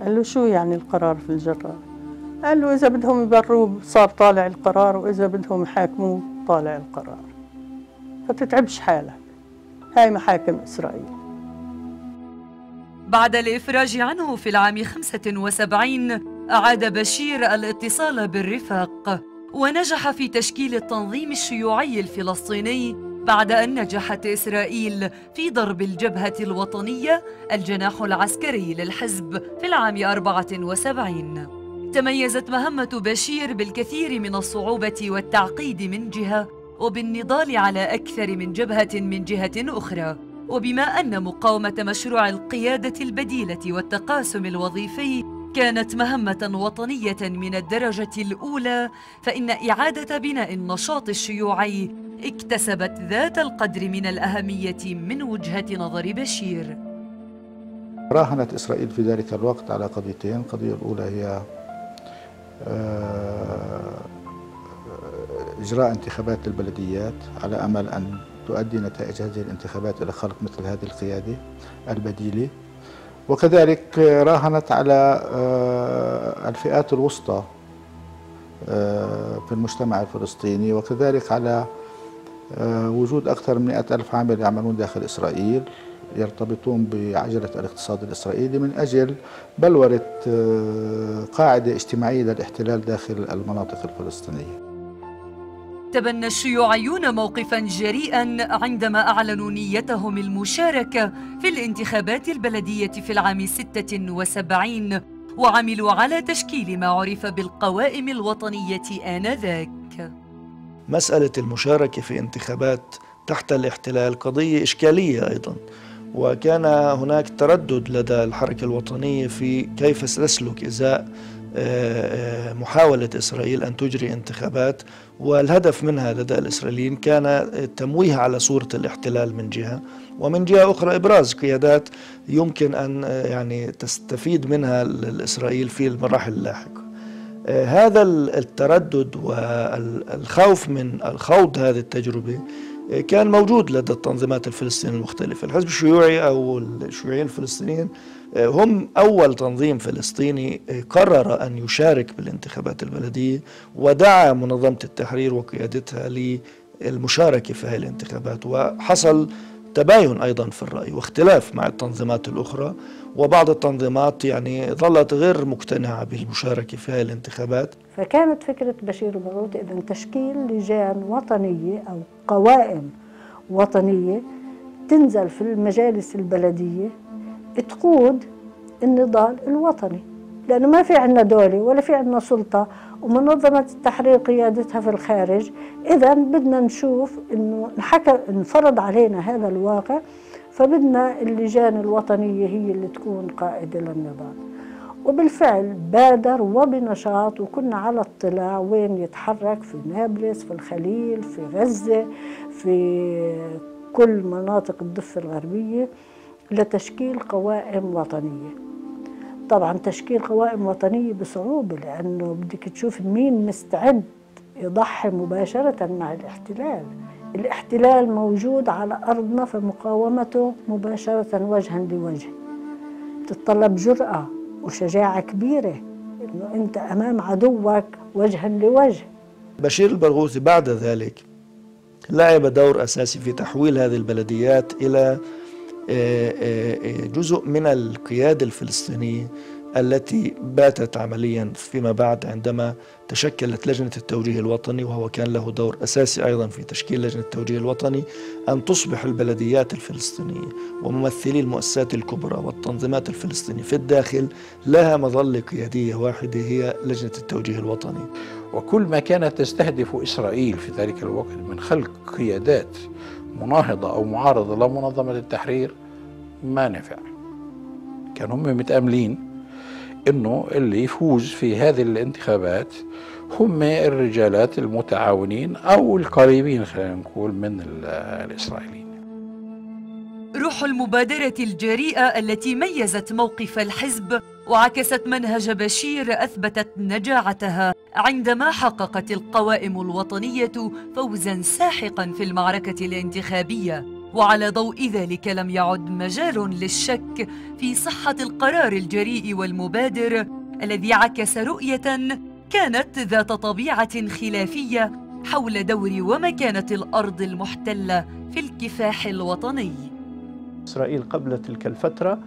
قال له شو يعني القرار في الجرار؟ قال له إذا بدهم يبروه صار طالع القرار، وإذا بدهم يحاكموه طالع القرار، فتتعبش حالك، هاي محاكم إسرائيل. بعد الإفراج عنه في العام 75 أعاد بشير الاتصال بالرفاق، ونجح في تشكيل التنظيم الشيوعي الفلسطيني بعد أن نجحت إسرائيل في ضرب الجبهة الوطنية الجناح العسكري للحزب في العام 74. تميزت مهمة بشير بالكثير من الصعوبة والتعقيد من جهة، وبالنضال على أكثر من جبهة من جهة أخرى. وبما أن مقاومة مشروع القيادة البديلة والتقاسم الوظيفي كانت مهمة وطنية من الدرجة الأولى، فإن إعادة بناء النشاط الشيوعي اكتسبت ذات القدر من الأهمية من وجهة نظر بشير. راهنت إسرائيل في ذلك الوقت على قضيتين. القضية الأولى هي إجراء انتخابات للبلديات على أمل أن تؤدي نتائج هذه الانتخابات إلى خلق مثل هذه القيادة البديلة، وكذلك راهنت على الفئات الوسطى في المجتمع الفلسطيني، وكذلك على وجود أكثر من 100,000 عامل يعملون داخل إسرائيل يرتبطون بعجلة الاقتصاد الإسرائيلي من أجل بلورة قاعدة اجتماعية للاحتلال داخل المناطق الفلسطينية. تبنى الشيوعيون موقفاً جريئاً عندما أعلنوا نيتهم المشاركة في الانتخابات البلدية في العام 76، وعملوا على تشكيل ما عرف بالقوائم الوطنية آنذاك. مسألة المشاركة في انتخابات تحت الاحتلال قضية إشكالية أيضاً، وكان هناك تردد لدى الحركة الوطنية في كيف ستسلك إزاء محاولة إسرائيل أن تجري انتخابات، والهدف منها لدى الإسرائيليين كان التمويه على صورة الاحتلال من جهة، ومن جهة أخرى إبراز قيادات يمكن أن يعني تستفيد منها الإسرائيل في المراحل اللاحقة. هذا التردد والخوف من الخوض هذه التجربة كان موجود لدى التنظيمات الفلسطينية المختلفة. الحزب الشيوعي أو الشيوعيين الفلسطينيين هم أول تنظيم فلسطيني قرر أن يشارك بالانتخابات البلدية، ودعا منظمة التحرير وقيادتها للمشاركة في هذه الانتخابات، وحصل تباين أيضا في الرأي واختلاف مع التنظيمات الأخرى، وبعض التنظيمات يعني ظلت غير مقتنعة بالمشاركة في هذه الانتخابات. فكانت فكرة بشير البارود إذن تشكيل لجان وطنية أو قوائم وطنية تنزل في المجالس البلدية تقود النضال الوطني، لأنه ما في عندنا دولة ولا في عندنا سلطة، ومنظمة التحرير قيادتها في الخارج. إذا بدنا نشوف إنه انفرض علينا هذا الواقع، فبدنا اللجان الوطنية هي اللي تكون قائدة للنضال. وبالفعل بادر وبنشاط، وكنا على اطلاع وين يتحرك في نابلس، في الخليل، في غزة، في كل مناطق الضفة الغربية لتشكيل قوائم وطنية. طبعا تشكيل قوائم وطنية بصعوبة، لأنه بدك تشوف مين مستعد يضحي مباشرة مع الاحتلال. الاحتلال موجود على أرضنا، فمقاومته مباشرة وجها لوجه تتطلب جرأة وشجاعة كبيرة، إنه أنت أمام عدوك وجها لوجه. بشير البرغوثي بعد ذلك لعب دور أساسي في تحويل هذه البلديات إلى جزء من القيادة الفلسطينية التي باتت عمليا فيما بعد عندما تشكلت لجنة التوجيه الوطني، وهو كان له دور أساسي أيضا في تشكيل لجنة التوجيه الوطني، أن تصبح البلديات الفلسطينية وممثلي المؤسسات الكبرى والتنظيمات الفلسطينية في الداخل لها مظلة قيادية واحدة هي لجنة التوجيه الوطني. وكل ما كانت تستهدف إسرائيل في ذلك الوقت من خلق قيادات مناهضة أو معارضة لمنظمة التحرير ما نفع. كانوا هم متأملين إنه اللي يفوز في هذه الانتخابات هم الرجالات المتعاونين أو القريبين خلينا نقول من الإسرائيليين. روح المبادرة الجريئة التي ميزت موقف الحزب وعكست منهج بشير أثبتت نجاعتها عندما حققت القوائم الوطنية فوزاً ساحقاً في المعركة الانتخابية، وعلى ضوء ذلك لم يعد مجال للشك في صحة القرار الجريء والمبادر الذي عكس رؤية كانت ذات طبيعة خلافية حول دور ومكانة الأرض المحتلة في الكفاح الوطني. إسرائيل قبل تلك الفترة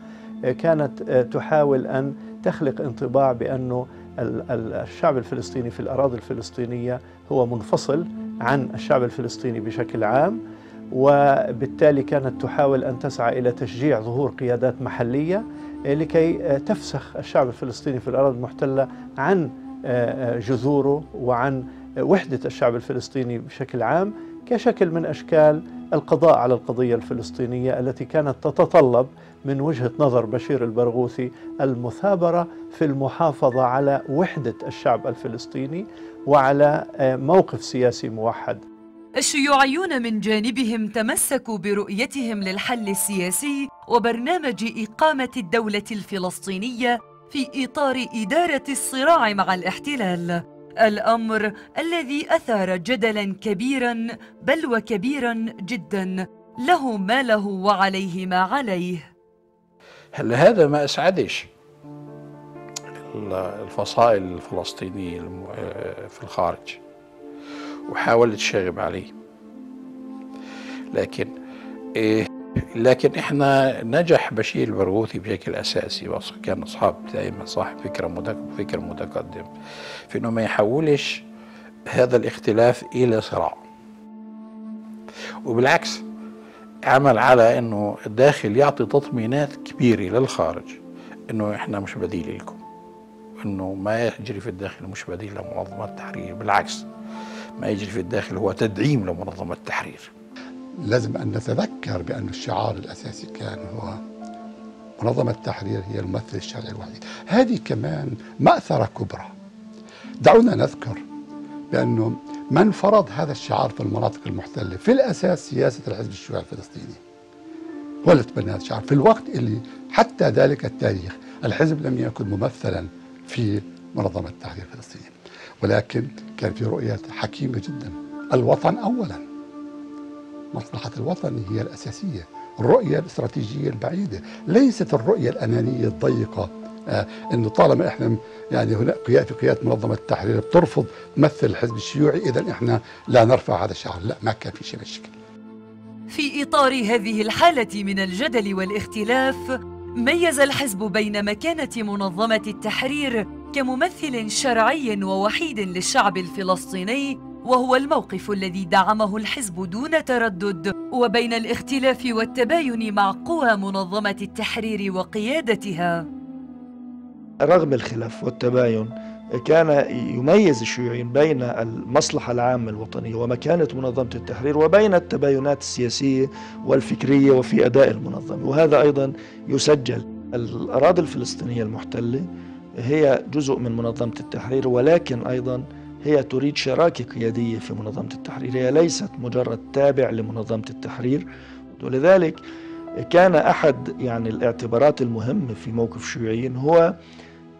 كانت تحاول أن تخلق انطباع بأنه الشعب الفلسطيني في الأراضي الفلسطينية هو منفصل عن الشعب الفلسطيني بشكل عام، وبالتالي كانت تحاول أن تسعى إلى تشجيع ظهور قيادات محلية لكي تفسخ الشعب الفلسطيني في الأراضي المحتلة عن جذوره وعن وحدة الشعب الفلسطيني بشكل عام، كشكل من أشكال القضاء على القضية الفلسطينية التي كانت تتطلب من وجهة نظر بشير البرغوثي المثابرة في المحافظة على وحدة الشعب الفلسطيني وعلى موقف سياسي موحد. الشيوعيون من جانبهم تمسكوا برؤيتهم للحل السياسي وبرنامج إقامة الدولة الفلسطينية في إطار إدارة الصراع مع الاحتلال، الأمر الذي أثار جدلاً كبيراً بل وكبيراً جداً، له ما له وعليه ما عليه. هل هذا ما أسعدش الفصائل الفلسطينية في الخارج وحاولت تشاغب عليه، لكن احنا نجح بشير البرغوثي بشكل اساسي، كان اصحاب دائما صاحب فكر متقدم في انه ما يحولش هذا الاختلاف الى صراع، وبالعكس عمل على انه الداخل يعطي تطمينات كبيره للخارج انه احنا مش بديل لكم، انه ما يجري في الداخل مش بديل لمنظمه التحرير، بالعكس ما يجري في الداخل هو تدعيم لمنظمه التحرير. لازم أن نتذكر بأن الشعار الأساسي كان هو منظمة التحرير هي الممثل الشرعي الوحيد. هذه كمان مأثرة كبرى. دعونا نذكر بأنه من فرض هذا الشعار في المناطق المحتلة في الأساس سياسة الحزب الشيوعي الفلسطيني، هو اللي تبنى هذا الشعار في الوقت اللي حتى ذلك التاريخ الحزب لم يكن ممثلا في منظمة التحرير الفلسطيني، ولكن كان في رؤية حكيمة جدا. الوطن أولا، مصلحة الوطن هي الأساسية، الرؤية الاستراتيجية البعيدة، ليست الرؤية الأنانية الضيقة. إنه طالما إحنا يعني هنا في قيادة منظمة التحرير بترفض تمثل الحزب الشيوعي إذا إحنا لا نرفع هذا الشعار، لا، ما كان في شيء من الشكل. في إطار هذه الحالة من الجدل والاختلاف، ميز الحزب بين مكانة منظمة التحرير كممثل شرعي ووحيد للشعب الفلسطيني، وهو الموقف الذي دعمه الحزب دون تردد، وبين الاختلاف والتباين مع قوى منظمة التحرير وقيادتها. رغم الخلاف والتباين كان يميز الشيوعيين بين المصلحة العامة الوطنية ومكانة منظمة التحرير وبين التباينات السياسية والفكرية وفي أداء المنظمة، وهذا أيضا يسجل. الأراضي الفلسطينية المحتلة هي جزء من منظمة التحرير، ولكن أيضا هي تريد شراكة قيادية في منظمة التحرير، هي ليست مجرد تابع لمنظمة التحرير. ولذلك كان أحد يعني الاعتبارات المهمة في موقف الشيوعيين هو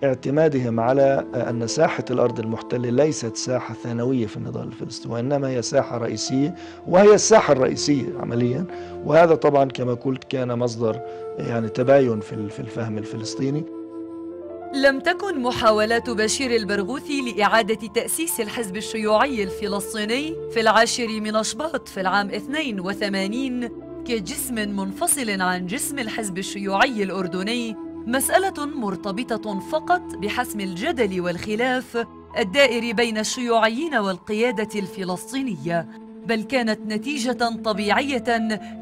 اعتمادهم على أن ساحة الأرض المحتلة ليست ساحة ثانوية في النضال الفلسطيني، وإنما هي ساحة رئيسية، وهي الساحة الرئيسية عمليا. وهذا طبعا كما قلت كان مصدر يعني تباين في الفهم الفلسطيني. لم تكن محاولات بشير البرغوثي لإعادة تأسيس الحزب الشيوعي الفلسطيني في 10 شباط في العام 82 كجسم منفصل عن جسم الحزب الشيوعي الأردني مسألة مرتبطة فقط بحسم الجدل والخلاف الدائر بين الشيوعيين والقيادة الفلسطينية، بل كانت نتيجة طبيعية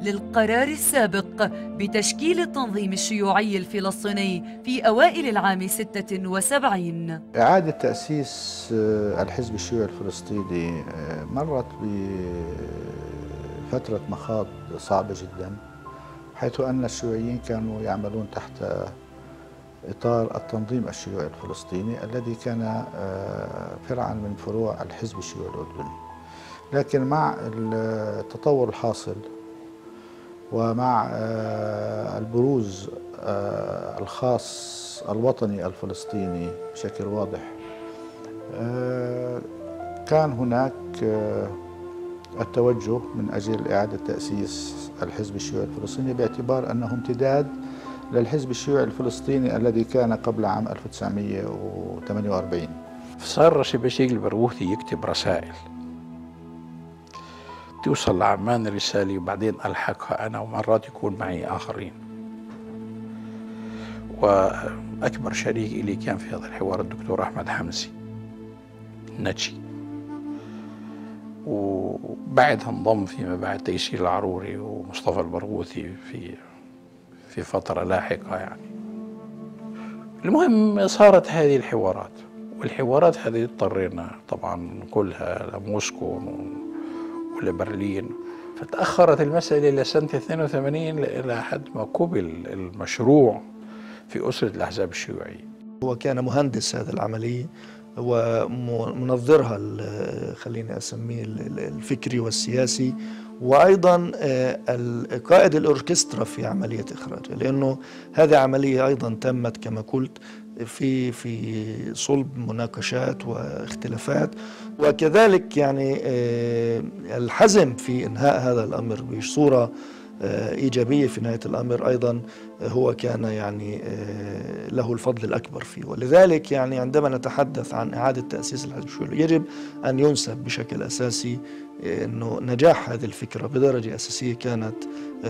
للقرار السابق بتشكيل التنظيم الشيوعي الفلسطيني في أوائل العام 76. إعادة تأسيس الحزب الشيوعي الفلسطيني مرت بفترة مخاض صعبة جدا، حيث أن الشيوعيين كانوا يعملون تحت إطار التنظيم الشيوعي الفلسطيني الذي كان فرعا من فروع الحزب الشيوعي الأردني. لكن مع التطور الحاصل ومع البروز الخاص الوطني الفلسطيني بشكل واضح، كان هناك التوجه من أجل إعادة تأسيس الحزب الشيوعي الفلسطيني، باعتبار أنه امتداد للحزب الشيوعي الفلسطيني الذي كان قبل عام 1948. صار رشيد بشير البرغوثي يكتب رسائل توصل لعمان رسالة وبعدين ألحقها أنا، ومرات يكون معي آخرين. وأكبر شريك إلي كان في هذا الحوار الدكتور أحمد حمزي نجي، وبعدها انضم فيما بعد تيسير العروري ومصطفى البرغوثي في فترة لاحقة يعني. المهم صارت هذه الحوارات، والحوارات هذه اضطرينا طبعا نقولها لموسكو ولبرلين، فتأخرت المسألة إلى سنة 82 إلى حد ما قبل المشروع في أسرة الأحزاب الشيوعية. هو كان مهندس هذه العملية ومنظرها خليني أسميه الفكري والسياسي، وأيضا قائد الأوركسترا في عملية إخراجها، لأنه هذه عملية أيضا تمت كما قلت في صلب مناقشات واختلافات، وكذلك يعني الحزم في إنهاء هذا الأمر بصورة إيجابية في نهاية الأمر أيضا هو كان يعني له الفضل الأكبر فيه. ولذلك يعني عندما نتحدث عن إعادة تأسيس الحزب الشيوعي يجب أن ينسب بشكل أساسي أنه نجاح هذه الفكرة بدرجة أساسية كانت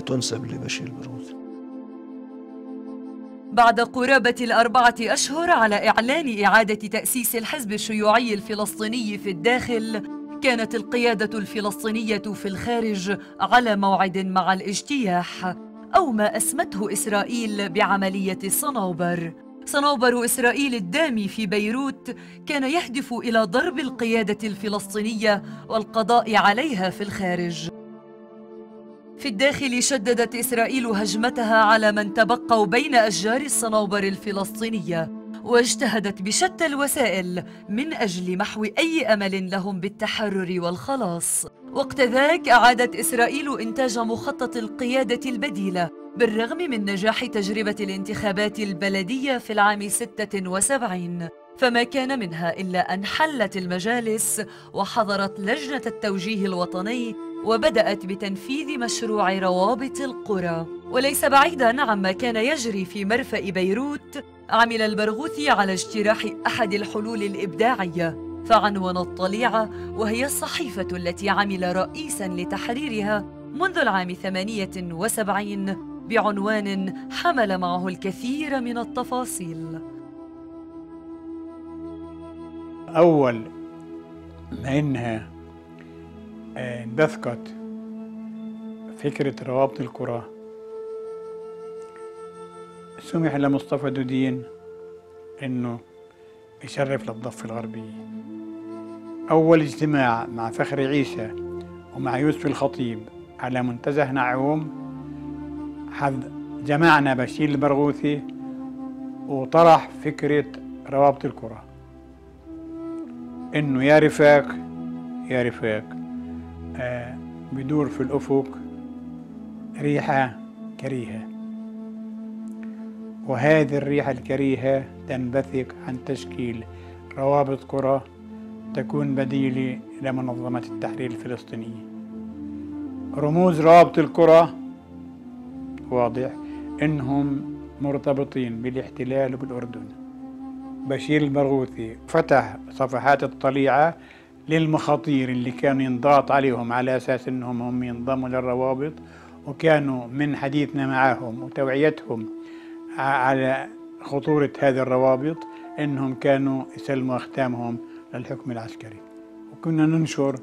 تنسب لبشير البرغوثي. بعد قرابة 4 أشهر على إعلان إعادة تأسيس الحزب الشيوعي الفلسطيني في الداخل، كانت القيادة الفلسطينية في الخارج على موعد مع الاجتياح، أو ما أسمته إسرائيل بعملية صنوبر. صنوبر إسرائيل الدامي في بيروت كان يهدف إلى ضرب القيادة الفلسطينية والقضاء عليها في الخارج. في الداخل شددت إسرائيل هجمتها على من تبقوا بين أشجار الصنوبر الفلسطينية، واجتهدت بشتى الوسائل من أجل محو أي أمل لهم بالتحرر والخلاص. وقت ذاك أعادت إسرائيل إنتاج مخطط القيادة البديلة بالرغم من نجاح تجربة الانتخابات البلدية في العام 76، فما كان منها إلا أن حلت المجالس وحضرت لجنة التوجيه الوطني وبدأت بتنفيذ مشروع روابط القرى. وليس بعيداً عما كان يجري في مرفأ بيروت، عمل البرغوثي على اجتراح أحد الحلول الإبداعية، فعنون الطليعة، وهي الصحيفة التي عمل رئيساً لتحريرها منذ العام 78 بعنوان حمل معه الكثير من التفاصيل. أول ما إنها انبثقت فكرة روابط القرى، سمح لمصطفى دودين إنه يشرف للضفة الغربية. أول اجتماع مع فخري عيسى ومع يوسف الخطيب على منتزه نعوم، جمعنا بشير البرغوثي وطرح فكرة روابط القرى، إنه يا رفاق يا رفاق بدور في الأفق ريحة كريهة، وهذه الريحة الكريهة تنبثق عن تشكيل روابط قرى تكون بديلة لمنظمة التحرير الفلسطينية. رموز روابط القرى واضح إنهم مرتبطين بالاحتلال وبالأردن. بشير البرغوثي فتح صفحات الطليعة للمخاطير اللي كانوا ينضغط عليهم على أساس إنهم هم ينضموا للروابط، وكانوا من حديثنا معهم وتوعيتهم على خطورة هذه الروابط إنهم كانوا يسلموا أختامهم للحكم العسكري، وكنا ننشر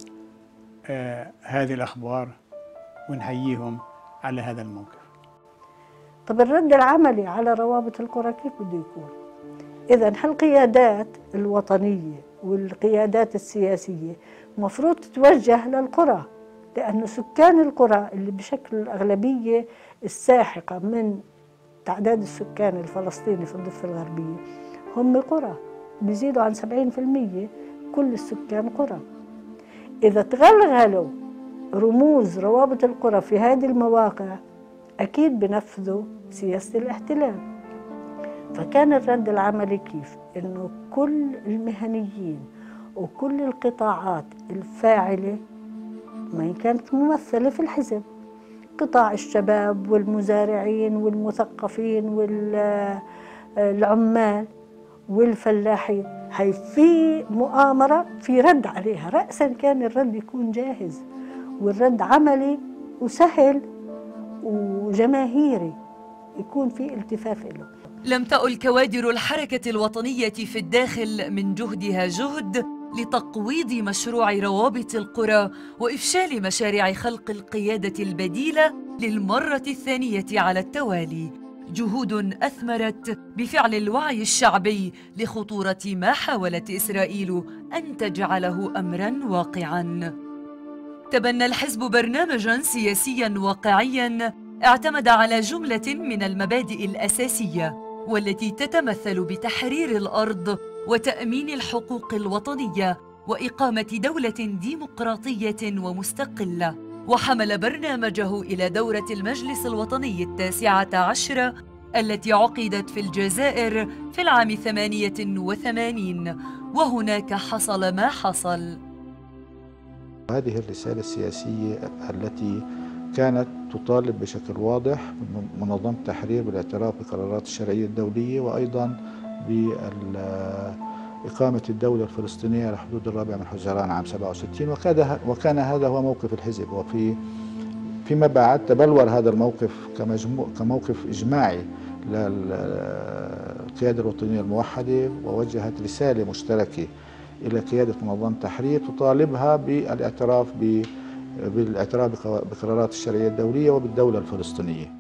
هذه الأخبار ونحييهم على هذا الموقف. طب الرد العملي على روابط القرى كيف بده يكون؟ إذن هالقيادات الوطنية والقيادات السياسية مفروض تتوجه للقرى، لأن سكان القرى اللي بشكل الأغلبية الساحقة من تعداد السكان الفلسطيني في الضفة الغربية هم قرى، بيزيدوا عن 70% كل السكان قرى. إذا تغلغلوا رموز روابط القرى في هذه المواقع أكيد بنفذوا سياسة الاحتلال. فكان الرد العملي كيف؟ إنه كل المهنيين وكل القطاعات الفاعلة ما هي كانت ممثلة في الحزب، قطاع الشباب والمزارعين والمثقفين والعمال والفلاحين. هي في مؤامرة، في رد عليها، رأسا كان الرد يكون جاهز، والرد عملي وسهل وجماهيري، يكون في التفاف له. لم تأل كوادر الحركة الوطنية في الداخل من جهدها جهد لتقويض مشروع روابط القرى وإفشال مشاريع خلق القيادة البديلة للمرة الثانية على التوالي، جهود أثمرت بفعل الوعي الشعبي لخطورة ما حاولت إسرائيل أن تجعله أمراً واقعاً. تبنى الحزب برنامجاً سياسياً واقعياً اعتمد على جملة من المبادئ الأساسية، والتي تتمثل بتحرير الأرض وتأمين الحقوق الوطنية وإقامة دولة ديمقراطية ومستقلة. وحمل برنامجه إلى دورة المجلس الوطني 19 التي عقدت في الجزائر في العام 88، وهناك حصل ما حصل. هذه الرسالة السياسية التي كانت تطالب بشكل واضح من منظمة التحرير بالاعتراف بقرارات الشرعية الدولية، وأيضا بإقامة الدولة الفلسطينية على حدود الرابع من حزيران عام 67، وكان هذا هو موقف الحزب. فيما بعد تبلور هذا الموقف كموقف إجماعي للقيادة الوطنية الموحدة، ووجهت رسالة مشتركة إلى قيادة منظمة التحرير تطالبها بالاعتراف بقرارات الشرعية الدولية وبالدولة الفلسطينية.